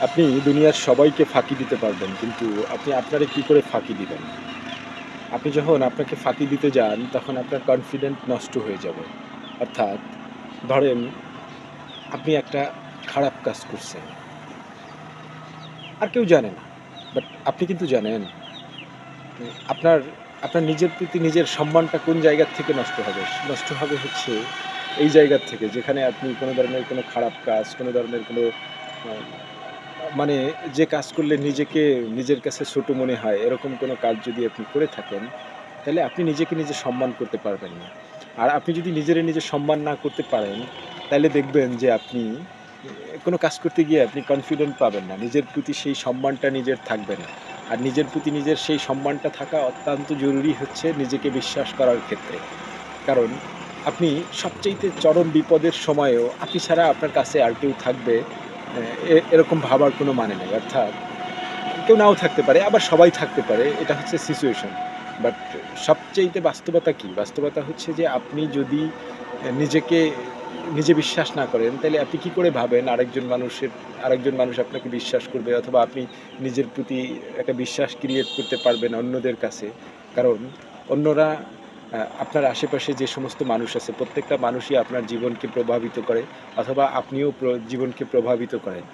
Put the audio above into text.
আপনি দুনিয়ার সবাইকে ফাঁকি দিতে পারবেন, কিন্তু আপনি আপনারে কি করে ফাঁকি দিবেন? আপনি যখন আপনাকে ফাঁকি দিতে যান, তখন আপনার কনফিডেন্ট নষ্ট হয়ে যাবে। অর্থাৎ ধরেন আপনি একটা খারাপ কাজ করছেন। আর কেউ জানে না। বাট আপনি কিন্তু জানেন। আপনার আপনার নিজের প্রতি নিজের সম্মানটা কোন জায়গা থেকে নষ্ট হবে? নষ্ট হবে হচ্ছে এই জায়গা থেকে, যেখানে আপনি কোনো ধরনের কোনো খারাপ কাজ, কোনো ধরনের কোনো আ মানে যে কাজ করলে নিজেকে নিজের কাছে ছোট মনে হয়, এরকম কোনো কাজ যদি আপনি করে থাকেন, তাহলে আপনি নিজেকে নিজে সম্মান করতে পারবেন না। আর আপনি যদি নিজে সম্মান না করতে পারেন, তাইলে দেখবেন যে আপনি কোনো কাজ করতে গিয়ে আপনি কনফিডেন্ট পাবেন না। নিজের প্রতি সেই সম্মানটা নিজের থাকবে না। আর নিজের প্রতি নিজের সেই সম্মানটা থাকা অত্যন্ত জরুরি হচ্ছে নিজেকে বিশ্বাস করার ক্ষেত্রে। কারণ আপনি সবচাইতে চরম বিপদের সময়েও আপনি ছাড়া আপনার কাছে আর কেউ থাকবে এরকম ভাবার কোনো মানে নেই। অর্থাৎ কেউ নাও থাকতে পারে, আবার সবাই থাকতে পারে। এটা হচ্ছে সিচুয়েশন। বাট সবচাইতে বাস্তবতা কি? বাস্তবতা হচ্ছে যে আপনি যদি নিজেকে নিজে বিশ্বাস না করেন, তাইলে আপনি কি করে ভাবেন আরেকজন মানুষ আপনাকে বিশ্বাস করবে, অথবা আপনি নিজের প্রতি একটা বিশ্বাস ক্রিয়েট করতে পারবেন অন্যদের কাছে। কারণ অন্যরা আপনার আশেপাশে যে সমস্ত মানুষ আছে, প্রত্যেকটা মানুষই আপনার জীবনকে প্রভাবিত করে, অথবা আপনিও জীবনকে প্রভাবিত করেন।